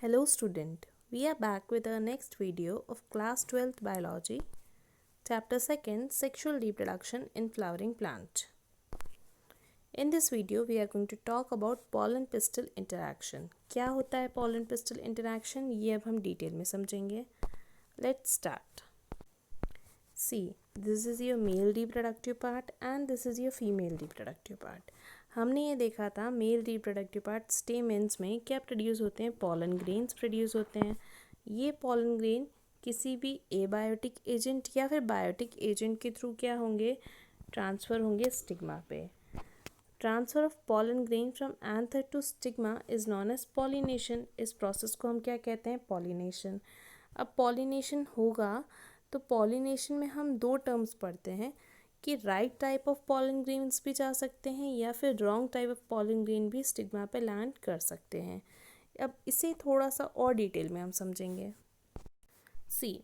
Hello student, we are back with our next video of class 12th biology, chapter 2nd sexual reproduction in flowering plant. In this video we are going to talk about pollen pistil interaction. क्या होता है pollen pistil interaction ये अब हम detail में समझेंगे. Let's start. See, this is your male reproductive part and this is your female reproductive part. हमने ये देखा था मेल रिप्रोडक्टिव पार्ट स्टेमेंस में क्या प्रोड्यूस होते हैं, पॉलन ग्रेन्स प्रोड्यूस होते हैं. ये पॉलन ग्रेन किसी भी एबायोटिक एजेंट या फिर बायोटिक एजेंट के थ्रू क्या होंगे, ट्रांसफ़र होंगे स्टिग्मा पे. Transfer of pollen grain from anther to stigma is known as pollination. इस प्रोसेस को हम क्या कहते हैं, पॉलिनेशन. अब पॉलिनेशन होगा तो पॉलिनेशन में हम दो टर्म्स पढ़ते हैं कि right type of pollen grains भी जा सकते हैं या फिर wrong type of pollen grain भी स्टिग्मा पे लैंड कर सकते हैं. अब इसे थोड़ा सा और डिटेल में हम समझेंगे.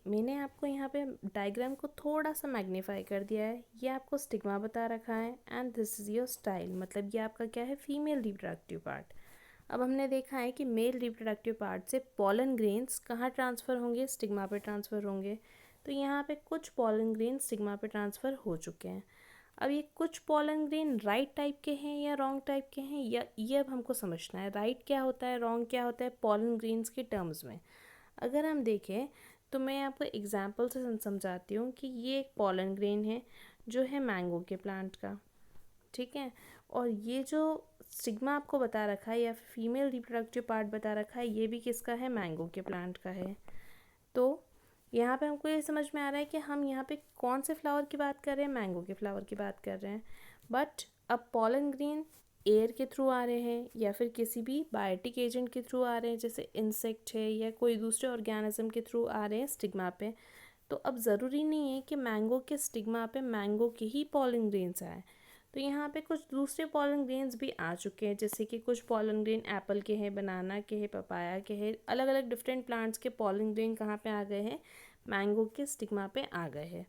मैंने आपको यहाँ पे डायग्राम को थोड़ा सा मैग्नीफाई कर दिया है. ये आपको स्टिग्मा बता रखा है and this is your style, मतलब ये आपका क्या है, फीमेल रिप्रोडक्टिव पार्ट. अब हमने देखा है कि मेल रिप्रोडक्टिव पार्ट से पॉलन ग्रेन्स कहाँ ट्रांसफ़र होंगे, स्टिग्मा पे ट्रांसफ़र होंगे. तो यहाँ पे कुछ पॉलन ग्रेन स्टिग्मा पे ट्रांसफ़र हो चुके हैं. अब ये कुछ पॉलन ग्रेन राइट टाइप के हैं या रॉन्ग टाइप के हैं, या ये अब हमको समझना है. राइट क्या होता है, रॉन्ग क्या होता है पॉलन ग्रेन्स के टर्म्स में. अगर हम देखें तो मैं आपको एग्जांपल से समझाती हूँ कि ये एक पॉलन ग्रेन है जो है मैंगो के प्लांट का, ठीक है. और ये जो स्टिग्मा आपको बता रखा है या फीमेल रिप्रोडक्टिव पार्ट बता रखा है, ये भी किसका है, मैंगो के प्लांट का है. तो यहाँ पे हमको ये समझ में आ रहा है कि हम यहाँ पे कौन से फ्लावर की बात कर रहे हैं, मैंगो के फ्लावर की बात कर रहे हैं. बट अब पॉलन ग्रेन एयर के थ्रू आ रहे हैं या फिर किसी भी बायोटिक एजेंट के थ्रू आ रहे हैं, जैसे इंसेक्ट है या कोई दूसरे ऑर्गेनिज्म के थ्रू आ रहे हैं स्टिग्मा पे. तो अब ज़रूरी नहीं है कि मैंगो के स्टिग्मा पे मैंगो के ही पॉलन ग्रेन्स आए. तो यहाँ पे कुछ दूसरे पॉलन ग्रेन्स भी आ चुके हैं, जैसे कि कुछ पॉलन ग्रेन एप्पल के हैं, बनाना के हैं, पपाया के हैं. अलग अलग डिफरेंट प्लांट्स के पॉलन ग्रेन कहाँ पे आ गए हैं, मैंगो के स्टिग्मा पे आ गए हैं.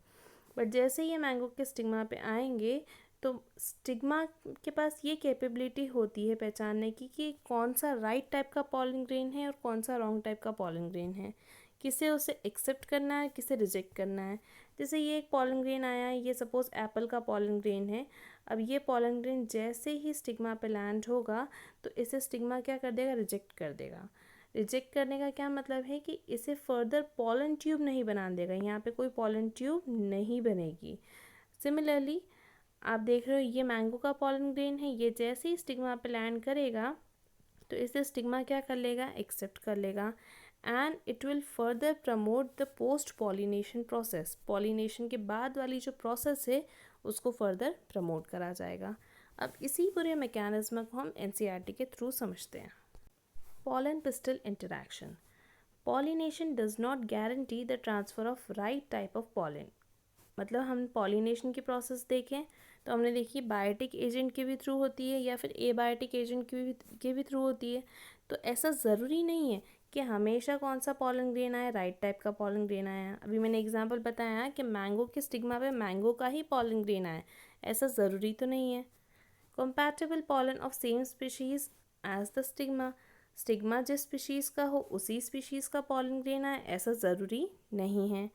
बट जैसे ये मैंगो के स्टिग्मा पे आएंगे तो स्टिग्मा के पास ये कैपेबिलिटी होती है पहचानने की कि कौन सा राइट टाइप का पॉलन ग्रेन है और कौन सा रॉन्ग टाइप का पॉलन ग्रेन है. किसे उसे एक्सेप्ट करना है, किसे रिजेक्ट करना है. जैसे ये एक पॉलन ग्रेन आया है, ये सपोज़ एप्पल का पॉलन ग्रेन है. अब ये पॉलन ग्रेन जैसे ही स्टिग्मा पे लैंड होगा तो इसे स्टिग्मा क्या कर देगा, रिजेक्ट कर देगा. रिजेक्ट करने का क्या मतलब है कि इसे फर्दर पॉलन ट्यूब नहीं बना देगा, यहाँ पे कोई पॉलन ट्यूब नहीं बनेगी. सिमिलरली आप देख रहे हो ये मैंगो का पॉलन ग्रेन है, ये जैसे ही स्टिग्मा पे लैंड करेगा तो इसे स्टिग्मा क्या कर लेगा, एक्सेप्ट कर लेगा. And it will further promote the post pollination process. Pollination के बाद वाली जो प्रोसेस है उसको फर्दर प्रमोट करा जाएगा. अब इसी पूरे मैकेनिज्म को हम एनसीईआरटी के थ्रू समझते हैं. Pollen pistil interaction. Pollination does not guarantee the transfer of right type of pollen. मतलब हम पॉलिनेशन की प्रोसेस देखें तो हमने देखी बायोटिक एजेंट के भी थ्रू होती है या फिर एबायोटिक एजेंट के भी थ्रू होती है. तो ऐसा ज़रूरी नहीं है कि हमेशा कौन सा पॉलन ग्रेन आया, राइट टाइप का पॉलन ग्रेन आया. अभी मैंने एग्जांपल बताया कि मैंगो के स्टिग्मा पे मैंगो का ही पॉलन ग्रेन आया, ऐसा ज़रूरी तो नहीं है. Compatible pollen of same species as the stigma. Stigma जिस स्पीशीज़ का हो उसी स्पीशीज़ का पॉलन ग्रेन आए, ऐसा ज़रूरी नहीं है.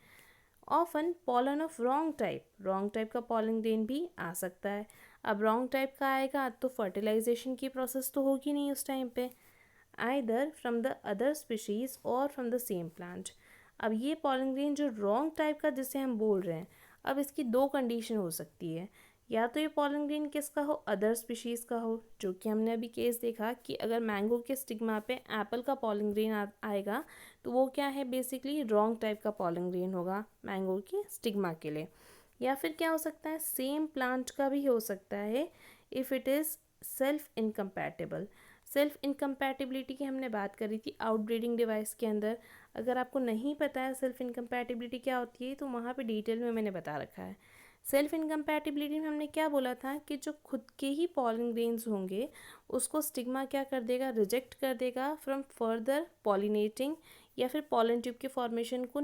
Often pollen of wrong type का पॉलन ग्रेन भी आ सकता है. अब रॉन्ग टाइप का आएगा तो फर्टिलाइजेशन की प्रोसेस तो होगी नहीं उस टाइम पे, either from the other species और फ्रॉम द सेम प्लांट. अब ये पॉलन ग्रेन जो रॉन्ग टाइप का जिसे हम बोल रहे हैं, अब इसकी दो कंडीशन हो सकती है. या तो ये पॉलन ग्रेन किसका हो, अदर स्पीशीज़ का हो, जो कि हमने अभी केस देखा कि अगर मैंगो के स्टिग्मा पे एप्पल का पॉलन ग्रेन आएगा तो वो क्या है, बेसिकली रॉन्ग टाइप का पॉलन ग्रेन होगा मैंगो के स्टिग्मा के लिए. या फिर क्या हो सकता है, सेम प्लांट का भी हो सकता है if it is self incompatible. Self incompatibility की हमने बात करी थी आउटब्रीडिंग डिवाइस के अंदर. अगर आपको नहीं पता है सेल्फ इनकम्पैटिबिलिटी क्या होती है तो वहाँ पे डिटेल में मैंने बता रखा है. सेल्फ इनकम्पैटिबिलिटी में हमने क्या बोला था कि जो खुद के ही पॉलन ग्रेन्स होंगे उसको स्टिग्मा क्या कर देगा, रिजेक्ट कर देगा फ्रॉम फर्दर पॉलिनेटिंग या फिर पॉलन ट्यूब के फॉर्मेशन को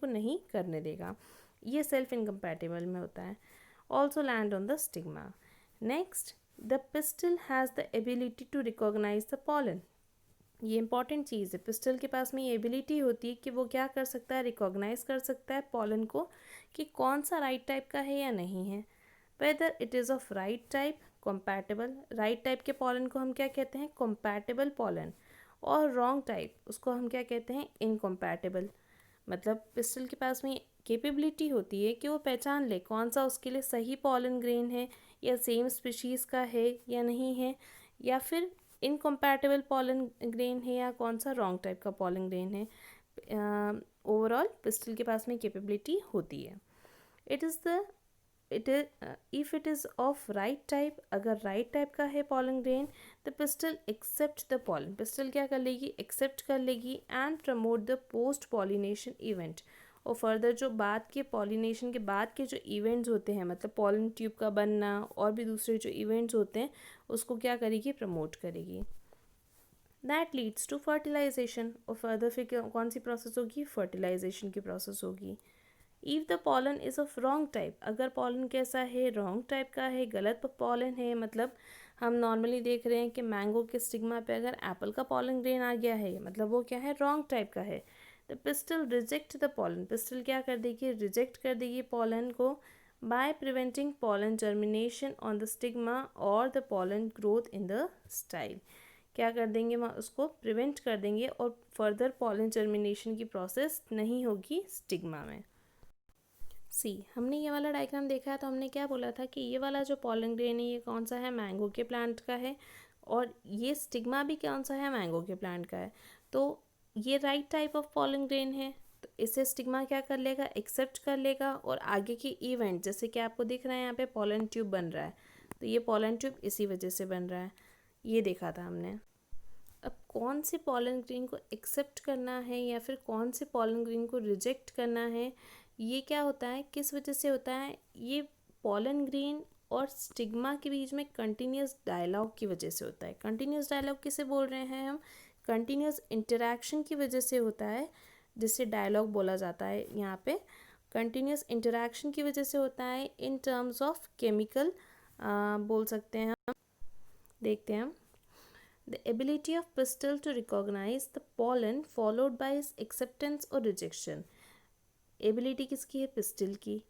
नहीं करने देगा. ये सेल्फ इनकम्पैटिबल में होता है. Also land on the stigma. Next, the pistil has the ability to recognize the pollen. ये इंपॉर्टेंट चीज़ है। पिस्टल के पास में ये एबिलिटी होती है कि वो क्या कर सकता है, रिकॉग्नाइज कर सकता है पॉलन को कि कौन सा राइट टाइप का है या नहीं है। Whether it is of right type, compatible, right type के पॉलन को हम क्या कहते हैं, compatible पॉलन, और रॉन्ग टाइप उसको हम क्या कहते हैं, इनकम्पैटिबल। मतलब पिस्टल के पास में कैपेबिलिटी होती है कि वो पहचान ले कौन सा उसके लिए सही पॉलन ग्रेन है, या सेम स्पीशीज़ का है या नहीं है, या फिर इनकम्पैटिबल पॉलन ग्रेन है, या कौन सा रॉन्ग टाइप का पॉलन ग्रेन है। ओवरऑल पिस्टल के पास में कैपेबिलिटी होती है। It is the it is if it is of right type, अगर राइट टाइप का है pollen grain, the pistil accept the pollen, pistil क्या कर लेगी, एक्सेप्ट कर लेगी, and promote the post pollination event. और फर्दर जो बाद के पॉलिनेशन के बाद के जो इवेंट्स होते हैं, मतलब पॉलन ट्यूब का बनना और भी दूसरे जो इवेंट्स होते हैं, उसको क्या करेगी, प्रमोट करेगी। दैट लीड्स टू फर्टिलाइजेशन, और फर्दर फिर कौन सी प्रोसेस होगी, फर्टिलाइजेशन की प्रोसेस होगी। If the pollen is of wrong type, अगर पॉलन कैसा है, रॉन्ग टाइप का है, गलत पॉलन है, मतलब हम नॉर्मली देख रहे हैं कि मैंगो के स्टिग्मा पे अगर एप्पल का पॉलन ग्रेन आ गया है, मतलब वो क्या है, रॉन्ग टाइप का है। The pistil reject the pollen, pistil क्या कर देगी, रिजेक्ट कर देगी पॉलन को, by preventing pollen germination on the stigma और the pollen growth in the style. क्या कर देंगे, वहाँ उसको प्रिवेंट कर देंगे और फर्दर पॉलन जर्मिनेशन की प्रोसेस नहीं होगी स्टिग्मा में। हमने ये वाला डायग्राम देखा है तो हमने क्या बोला था कि ये वाला जो पॉलन ग्रेन है ये कौन सा है, मैंगो के प्लांट का है, और ये स्टिग्मा भी कौन सा है, मैंगो के प्लांट का है। तो ये right type of pollen grain है, तो इसे स्टिग्मा क्या कर लेगा, एक्सेप्ट कर लेगा, और आगे की इवेंट जैसे कि आपको दिख रहा है यहाँ पे पॉलन ट्यूब बन रहा है, तो ये पॉलन ट्यूब इसी वजह से बन रहा है, ये देखा था हमने। अब कौन से पॉलन ग्रेन को एक्सेप्ट करना है या फिर कौन से पॉलन ग्रेन को रिजेक्ट करना है, ये क्या होता है, किस वजह से होता है, ये पॉलन ग्रेन और स्टिग्मा के बीच में कंटिन्यूस डायलॉग की वजह से होता है। कंटिन्यूस डायलॉग किसे बोल रहे हैं हम, कंटिन्यूस इंटरेक्शन की वजह से होता है, जिससे डायलॉग बोला जाता है। यहाँ पे कंटिन्यूस इंटरेक्शन की वजह से होता है इन टर्म्स ऑफ केमिकल, बोल सकते हैं हम, देखते हैं हम। The ability of pistil to recognize the pollen followed by its acceptance or rejection. Ability किसकी है, पिस्टिल की,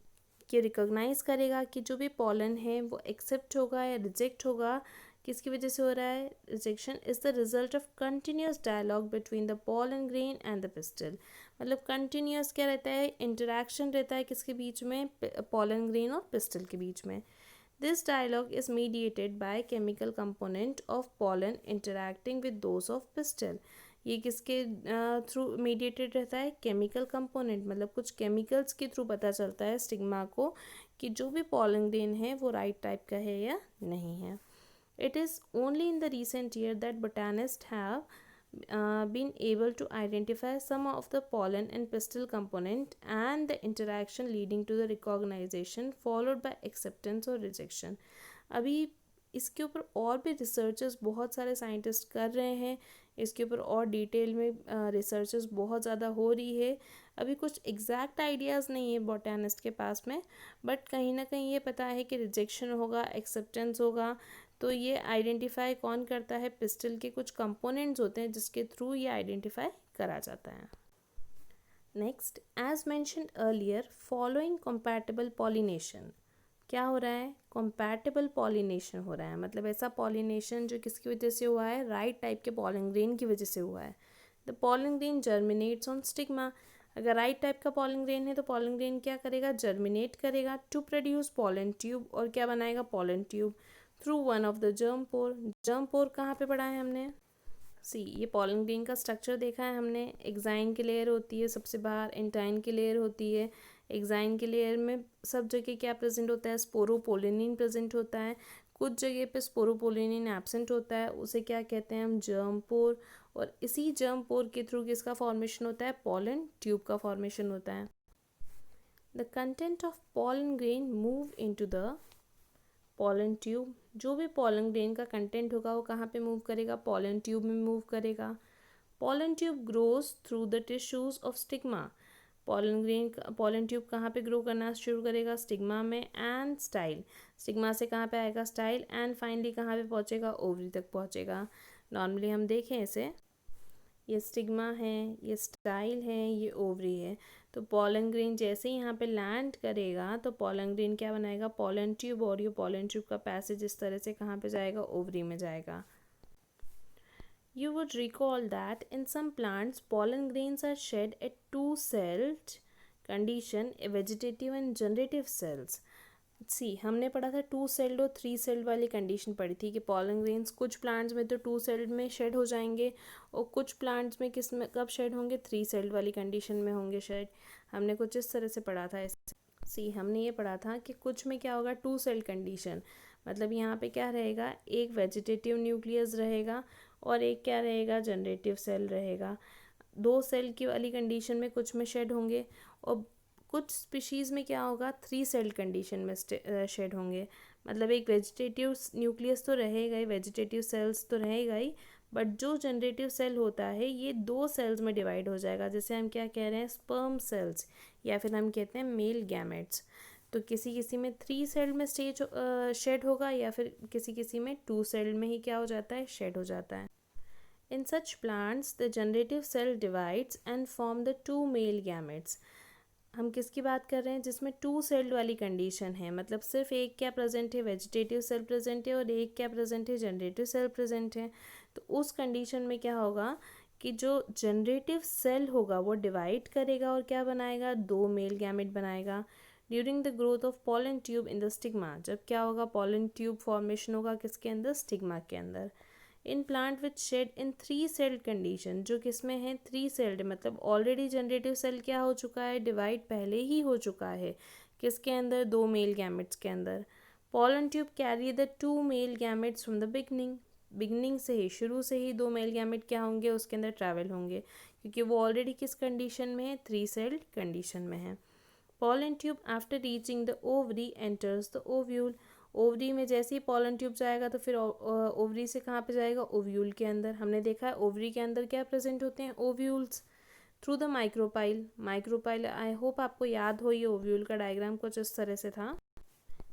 कि रिकॉग्नाइज करेगा कि जो भी पॉलन है वो एक्सेप्ट होगा या रिजेक्ट होगा, किसकी वजह से हो रहा है, rejection is the result of continuous dialogue between the pollen grain and the pistil. मतलब कंटिन्यूस क्या रहता है, इंटरेक्शन रहता है किसके बीच में, पॉलन ग्रेन और पिस्टिल के बीच में। This dialogue is mediated by chemical component of pollen interacting with those of pistil. ये किसके थ्रू मीडिएटेड रहता है, केमिकल कंपोनेंट, मतलब कुछ केमिकल्स के थ्रू पता चलता है स्टिग्मा को कि जो भी पॉलन ग्रेन है वो राइट टाइप का है या नहीं है। It is only in the recent year that botanists have been able to identify some of the pollen and pistil component and the interaction leading to the recognition followed by acceptance or rejection. अभी इसके ऊपर और भी researches बहुत सारे scientist कर रहे हैं, इसके ऊपर और डिटेल में रिसर्चेस बहुत ज़्यादा हो रही है। अभी कुछ एग्जैक्ट आइडियाज़ नहीं है बॉटैनिस्ट के पास में, बट कहीं ना कहीं ये पता है कि रिजेक्शन होगा, एक्सेप्टेंस होगा। तो ये आइडेंटिफाई कौन करता है, पिस्टिल के कुछ कंपोनेंट्स होते हैं जिसके थ्रू ये आइडेंटिफाई करा जाता है। Next, as mentioned earlier, following compatible pollination, क्या हो रहा है, कंपैटिबल पॉलिनेशन हो रहा है, मतलब ऐसा पॉलिनेशन जो किसकी वजह से हुआ है, राइट टाइप के पॉलन ग्रेन की वजह से हुआ है। The pollen grain germinates on stigma, अगर राइट टाइप का पॉलन ग्रेन है तो पॉलन ग्रेन क्या करेगा, जर्मिनेट करेगा टू प्रोड्यूस पॉलन ट्यूब, और क्या बनाएगा, pollen tube through one of the germ pore. Germ pore कहाँ पे पढ़ा है हमने, ये पॉलन ग्रेन का स्ट्रक्चर देखा है हमने। एक्साइन की लेयर होती है सबसे बाहर, एंटाइन की लेयर होती है। एक्साइन की लेयर में सब जगह क्या प्रेजेंट होता है, स्पोरोपोलिनिन प्रेजेंट होता है। कुछ जगह पे स्पोरोपोलिनिन एब्सेंट होता है, उसे क्या कहते हैं हम, जर्म पोर। और इसी जर्म पोर के थ्रू किसका फॉर्मेशन होता है, पॉलन ट्यूब का फॉर्मेशन होता है। The content of pollen grain move into the pollen tube, जो भी पॉलन ग्रेन का कंटेंट होगा वो कहाँ पे मूव करेगा, पॉलन ट्यूब में मूव करेगा। Pollen tube grows through the tissues of stigma, pollen tube कहाँ पे ग्रो करना शुरू करेगा, स्टिग्मा में। एंड स्टाइल, स्टिग्मा से कहाँ पे आएगा, स्टाइल। एंड फाइनली कहाँ पे पहुँचेगा, ओवरी तक पहुँचेगा। नॉर्मली हम देखें इसे ये स्टिग्मा है, ये स्टाइल है, ये ओवरी है। तो पॉलन ग्रेन जैसे ही यहाँ पे लैंड करेगा तो पॉलन ग्रेन क्या बनाएगा, पॉलन ट्यूब, और ये पॉलन ट्यूब का पैसेज इस तरह से कहाँ पे जाएगा, ओवरी में जाएगा। You would recall that in some plants, pollen grains are shed at two-celled condition, a vegetative and generative cells. सी हमने पढ़ा था टू सेल्ड और थ्री सेल्ड वाली कंडीशन पढ़ी थी कि पॉलन ग्रेन्स कुछ प्लांट्स में तो टू सेल्ड में शेड हो जाएंगे और कुछ प्लांट्स में किस में कब शेड होंगे, थ्री सेल्ड वाली कंडीशन में होंगे शेड। हमने कुछ इस तरह से पढ़ा था। सी हमने ये पढ़ा था कि कुछ में क्या होगा, टू सेल्ड कंडीशन, मतलब यहाँ पे क्या रहेगा, एक वेजिटेटिव न्यूक्लियस रहेगा और एक क्या रहेगा, जनरेटिव सेल रहेगा। दो सेल की वाली कंडीशन में कुछ में शेड होंगे और कुछ स्पीशीज़ में क्या होगा, थ्री सेल कंडीशन में शेड होंगे। मतलब एक वेजिटेटिव न्यूक्लियस तो रहेगा ही, वेजिटेटिव सेल्स तो रहेगा ही, बट जो जनरेटिव सेल होता है ये दो सेल्स में डिवाइड हो जाएगा, जैसे हम क्या कह रहे हैं, स्पर्म सेल्स, या फिर हम कहते हैं मेल गैमेट्स। तो किसी किसी में थ्री सेल में शेड होगा या फिर किसी किसी में टू सेल में ही क्या हो जाता है, शेड हो जाता है। In such plants, the generative cell divides and form the two male gametes. हम किसकी बात कर रहे हैं, जिसमें टू सेल्ड वाली कंडीशन है, मतलब सिर्फ एक क्या प्रेजेंट है, वेजिटेटिव सेल प्रेजेंट है और एक क्या प्रेजेंट है, जनरेटिव सेल प्रेजेंट है। तो उस कंडीशन में क्या होगा कि जो जनरेटिव सेल होगा वो डिवाइड करेगा और क्या बनाएगा, दो मेल गैमेट बनाएगा। During the growth of pollen tube in the stigma, जब क्या होगा, पॉलन ट्यूब फॉर्मेशन होगा किसके अंदर, स्टिग्मा के अंदर। In plant which shed in three celled condition, जो किसमें है, थ्री सेल्ड, मतलब ऑलरेडी जनरेटिव सेल क्या हो चुका है, डिवाइड पहले ही हो चुका है, किसके अंदर, दो मेल गैमेट्स के अंदर। Pollen tube carry the two male gametes from the beginning से ही, शुरू से ही दो मेल गैमेट क्या होंगे, उसके अंदर ट्रैवल होंगे, क्योंकि वो ऑलरेडी किस कंडीशन में है, थ्री सेल्ड कंडीशन में है। Pollen tube after reaching the ovary enters the ovule, ovary में जैसे ही पॉलन ट्यूब जाएगा तो फिर ओवरी से कहाँ पे जाएगा, ओव्यूल के अंदर। हमने देखा है ओवरी के अंदर क्या प्रेजेंट होते हैं, ovules. Through the micropyle I hope आपको याद हो, ये ओव्यूल का डायग्राम कुछ इस तरह से था।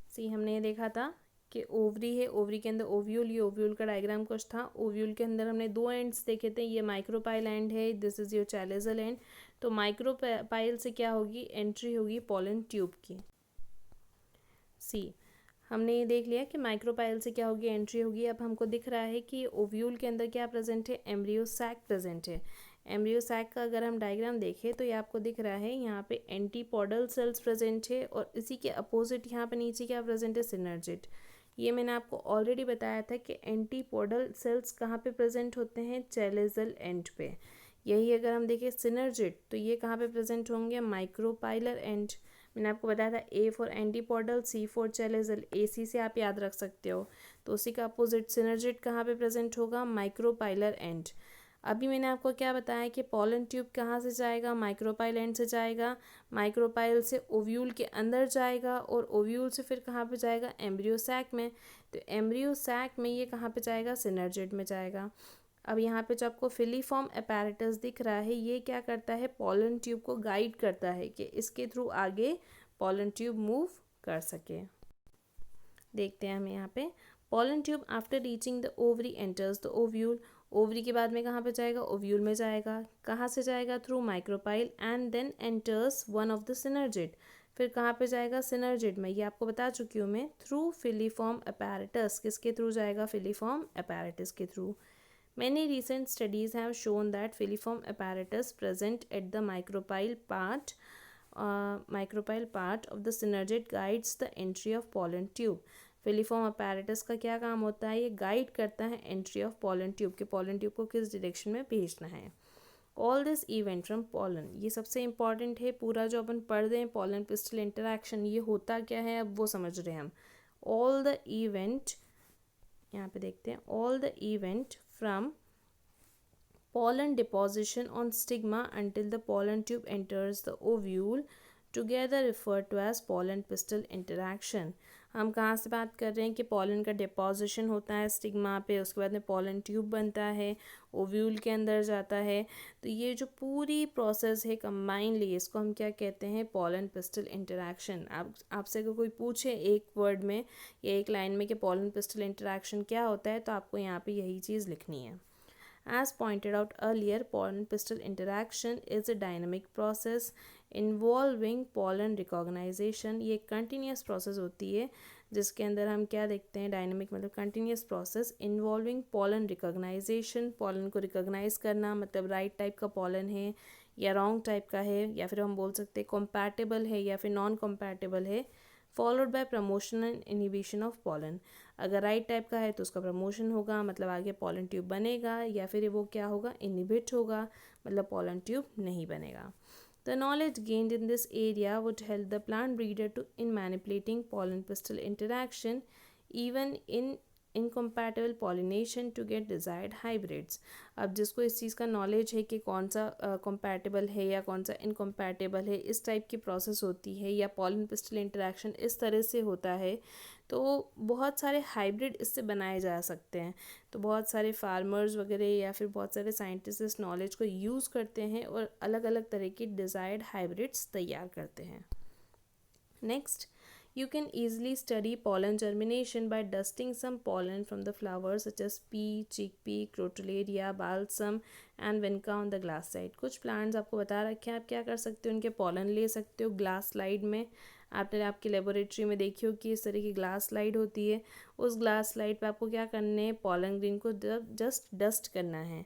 सी हमने ये देखा था कि ओवरी है, ओवरी के अंदर ओव्यूल, ये ओव्यूल का डायग्राम कुछ था। ओव्यूल के अंदर हमने दो एंड्स देखे थे, ये माइक्रोपाइल एंड है, this is your chalazal and. तो माइक्रोपाइल से क्या होगी, एंट्री होगी पॉलन ट्यूब की। सी हमने ये देख लिया कि माइक्रोपाइल से क्या होगी, एंट्री होगी। अब हमको दिख रहा है कि ओव्यूल के अंदर क्या प्रेजेंट है, एम्ब्रियो सैक प्रेजेंट है। एम्ब्रियो सैक का अगर हम डायग्राम देखें तो ये आपको दिख रहा है, यहाँ पे एंटीपोडल सेल्स प्रेजेंट है और इसी के अपोजिट यहाँ पे नीचे क्या प्रेजेंट है, सिनर्जिड। ये मैंने आपको ऑलरेडी बताया था कि एंटीपोडल सेल्स कहाँ पे प्रेजेंट होते हैं, चैलेजल एंड पे। यही अगर हम देखें सिनर्जिड तो ये कहाँ पे प्रेजेंट होंगे, माइक्रोपाइलर एंड। मैंने आपको बताया था A for antipodal, C for chalazal, A C से आप याद रख सकते हो। तो उसी का अपोजिट सिनर्जिड कहाँ पे प्रेजेंट होगा, माइक्रोपाइलर एंड। अभी मैंने आपको क्या बताया कि पॉलन ट्यूब कहाँ से जाएगा, माइक्रोपाइल एंड से जाएगा, माइक्रोपाइल से ओव्यूल के अंदर जाएगा और ओव्यूल से फिर कहाँ पे जाएगा, एम्ब्रियो सैक में। तो एम्ब्रियो सैक में ये कहाँ पे जाएगा, सिनर्जिड में जाएगा। अब यहाँ पे जो आपको फिलीफॉर्म अपैरेटस दिख रहा है, ये क्या करता है, पॉलन ट्यूब को गाइड करता है कि इसके थ्रू आगे पॉलन ट्यूब मूव कर सके। देखते हैं हम यहाँ पे, pollen tube after reaching the ovary enters the ovule, ovary के बाद में कहाँ पे जाएगा, ओव्यूल में जाएगा। कहाँ से जाएगा, through micropyle and then enters one of the synergid, फिर कहाँ पे जाएगा, सिनर्जिड में। ये आपको बता चुकी हूँ मैं, थ्रू फिलीफॉर्म अपैरेटस, किसके थ्रू जाएगा, फिलीफॉर्म अपैरेटस के through. Many recent studies have shown that filiform apparatus present at the micropyle part of the synergid guides the entry of pollen tube. Filiform apparatus का क्या काम होता है, ये guide करता है entry of pollen tube के pollen tube को किस डायरेक्शन में भेजना है। All this event from pollen, ये सबसे important है, पूरा जो अपन पढ़ रहे हैं pollen pistil interaction, ये होता क्या है अब वो समझ रहे हैं हम। All the event, यहाँ पे देखते हैं, all the event from pollen deposition on stigma until the pollen tube enters the ovule together referred to as pollen pistil interaction। हम कहाँ से बात कर रहे हैं कि पॉलन का डिपोजिशन होता है स्टिग्मा पे, उसके बाद में पॉलन ट्यूब बनता है, ओव्यूल के अंदर जाता है। तो ये जो पूरी प्रोसेस है कंबाइनली, इसको हम क्या कहते हैं, पॉलन पिस्टल इंटरैक्शन। आपसे अगर कोई पूछे एक वर्ड में या एक लाइन में कि पॉलन पिस्टल इंटरैक्शन क्या होता है, तो आपको यहाँ पे यही चीज़ लिखनी है। As pointed out earlier, pollen pistil interaction is a dynamic process involving pollen recognition. ये continuous process होती है जिसके अंदर हम क्या देखते हैं, डायनेमिक मतलब continuous process involving pollen recognition. Pollen को रिकॉग्नाइज करना मतलब राइट टाइप का पॉलन है या रॉन्ग टाइप का है, या फिर हम बोल सकते हैं compatible है या फिर नॉन compatible है. Followed by promotion and inhibition of pollen. अगर राइट टाइप का है तो उसका प्रमोशन होगा, मतलब आगे पॉलन ट्यूब बनेगा, या फिर वो क्या होगा, इनिबिट होगा, मतलब पॉलन ट्यूब नहीं बनेगा. The knowledge gained in this area would help the plant breeder in manipulating pollen pistil interaction, even in incompatible pollination to get desired hybrids. अब जिसको इस चीज़ का नॉलेज है कि कौन सा compatible है या कौन सा incompatible है, इस टाइप की प्रोसेस होती है या pollen pistil interaction इस तरह से होता है, तो बहुत सारे हाइब्रिड इससे बनाए जा सकते हैं. तो बहुत सारे फार्मर्स वगैरह या फिर बहुत सारे साइंटिस्ट इस नॉलेज को यूज़ करते हैं और अलग अलग तरह की डिज़ायर्ड हाइब्रिड्स तैयार करते हैं. Next, you can easily study pollen germination by dusting some pollen from the flowers such as pea, chickpea, crotalaria, balsam and vinca on the glass slide. कुछ प्लांट्स आपको बता रखे हैं आप क्या कर सकते हो, उनके पॉलन ले सकते हो ग्लास स्लाइड में. आपने आपकी लेबोरेटरी में देखी हो कि इस तरह की ग्लास स्लाइड होती है. उस ग्लास स्लाइड पे आपको क्या करना है, पॉलन ग्रेन को जस्ट डस्ट करना है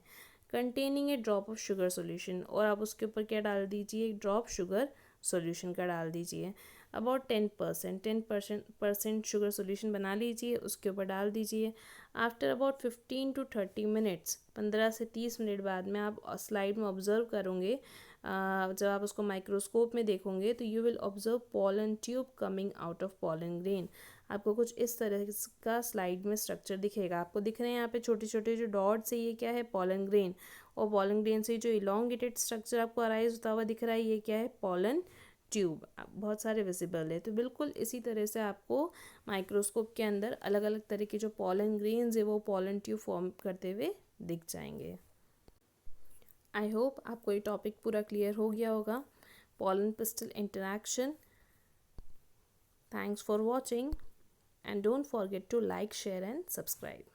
containing A drop of sugar solution, और आप उसके ऊपर क्या डाल दीजिए, एक ड्रॉप शुगर सॉल्यूशन का डाल दीजिए. अबाउट 10% शुगर सॉल्यूशन बना लीजिए, उसके ऊपर डाल दीजिए. आफ्टर अबाउट 15 to 30 मिनट्स, 15 से 30 मिनट बाद में आप स्लाइड में ऑब्जर्व करोगे, जब आप उसको माइक्रोस्कोप में देखोगे तो you will observe pollen tube coming out of pollen grain. आपको कुछ इस तरह का स्लाइड में स्ट्रक्चर दिखेगा. आपको दिख रहे हैं यहाँ पे छोटे छोटे जो डॉट्स है, ये क्या है, पॉलन ग्रेन. और पॉलन ग्रेन से जो इलोंगेटेड स्ट्रक्चर आपको अराइज होता हुआ दिख रहा है, ये क्या है, पॉलन ट्यूब. बहुत सारे विजिबल है. तो बिल्कुल इसी तरह से आपको माइक्रोस्कोप के अंदर अलग अलग तरह के जो पॉलन ग्रेन्स है वो पॉलन ट्यूब फॉर्म करते हुए दिख जाएंगे. आई होप आपको ये टॉपिक पूरा क्लियर हो गया होगा, pollen pistol interaction. Thanks for watching and don't forget to like, share and subscribe.